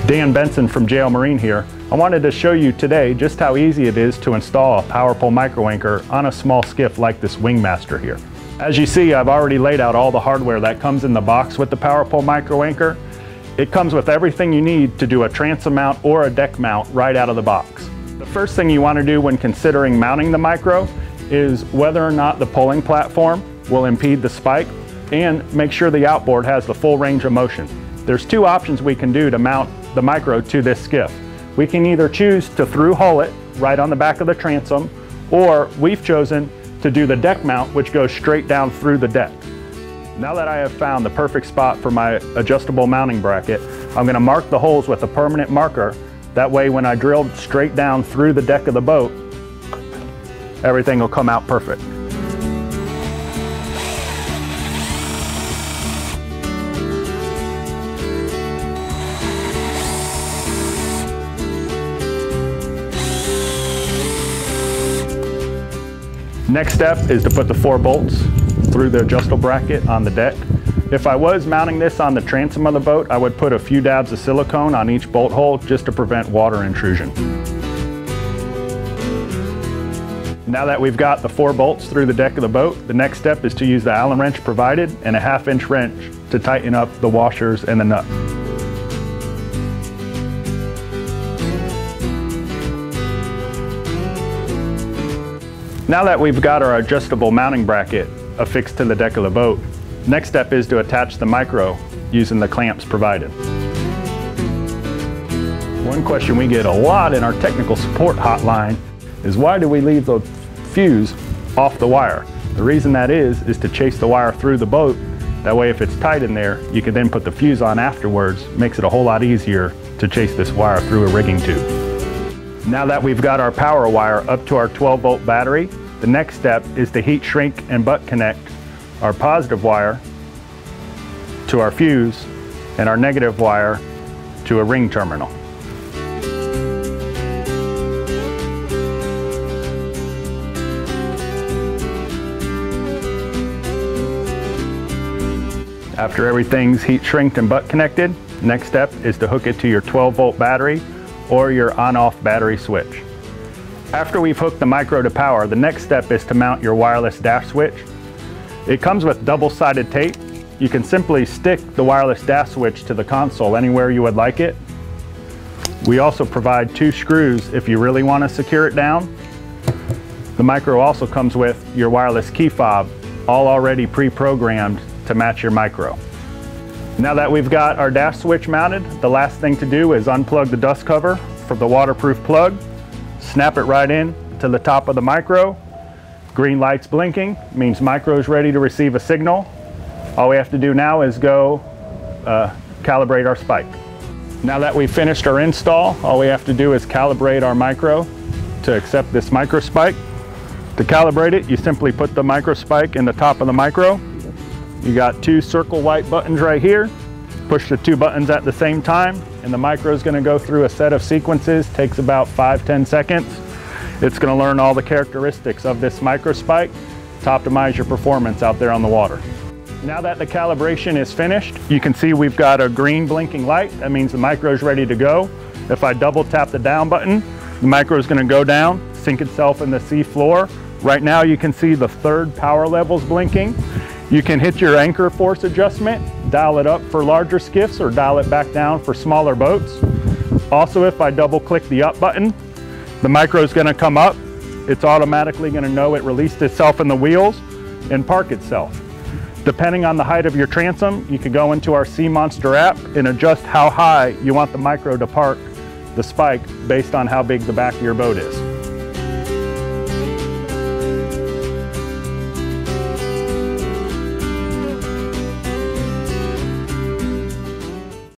Dan Benson from JL Marine here. I wanted to show you today just how easy it is to install a Powerpole micro anchor on a small skiff like this Wingmaster here. As you see, I've already laid out all the hardware that comes in the box with the Powerpole micro anchor. It comes with everything you need to do a transom mount or a deck mount right out of the box. The first thing you want to do when considering mounting the micro is whether or not the pulling platform will impede the spike, and make sure the outboard has the full range of motion. There's two options we can do to mount the micro to this skiff. We can either choose to through hull it right on the back of the transom, or we've chosen to do the deck mount, which goes straight down through the deck. Now that I have found the perfect spot for my adjustable mounting bracket, I'm going to mark the holes with a permanent marker. That way when I drill straight down through the deck of the boat, everything will come out perfect. Next step is to put the 4 bolts through the adjustable bracket on the deck. If I was mounting this on the transom of the boat, I would put a few dabs of silicone on each bolt hole just to prevent water intrusion. Now that we've got the 4 bolts through the deck of the boat, the next step is to use the Allen wrench provided and a 1/2 inch wrench to tighten up the washers and the nut. Now that we've got our adjustable mounting bracket affixed to the deck of the boat, next step is to attach the micro using the clamps provided. One question we get a lot in our technical support hotline is why do we leave the fuse off the wire? The reason that is to chase the wire through the boat. That way if it's tight in there, you can then put the fuse on afterwards. Makes it a whole lot easier to chase this wire through a rigging tube. Now that we've got our power wire up to our 12-volt battery, the next step is to heat shrink and butt connect our positive wire to our fuse and our negative wire to a ring terminal. After everything's heat shrinked and butt connected, next step is to hook it to your 12-volt battery or your on-off battery switch. After we've hooked the micro to power, the next step is to mount your wireless dash switch. It comes with double-sided tape. You can simply stick the wireless dash switch to the console anywhere you would like it. We also provide 2 screws if you really want to secure it down. The micro also comes with your wireless key fob, all already pre-programmed to match your micro. Now that we've got our dash switch mounted, the last thing to do is unplug the dust cover from the waterproof plug, snap it right in to the top of the micro. Green light's blinking, means micro is ready to receive a signal. All we have to do now is go calibrate our spike. Now that we've finished our install, all we have to do is calibrate our micro to accept this micro spike. To calibrate it, you simply put the micro spike in the top of the micro. You got 2 circle white buttons right here. Push the 2 buttons at the same time and the micro is going to go through a set of sequences. Takes about 5-10 seconds. It's going to learn all the characteristics of this micro spike to optimize your performance out there on the water. Now that the calibration is finished, you can see we've got a green blinking light. That means the micro is ready to go. If I double tap the down button, the micro is going to go down, sink itself in the sea floor. Right now you can see the 3rd power levels blinking. You can hit your anchor force adjustment, dial it up for larger skiffs or dial it back down for smaller boats. Also, if I double click the up button, the micro is going to come up. It's automatically going to know it released itself in the wheels and park itself. Depending on the height of your transom, you can go into our Sea Monster app and adjust how high you want the micro to park the spike based on how big the back of your boat is.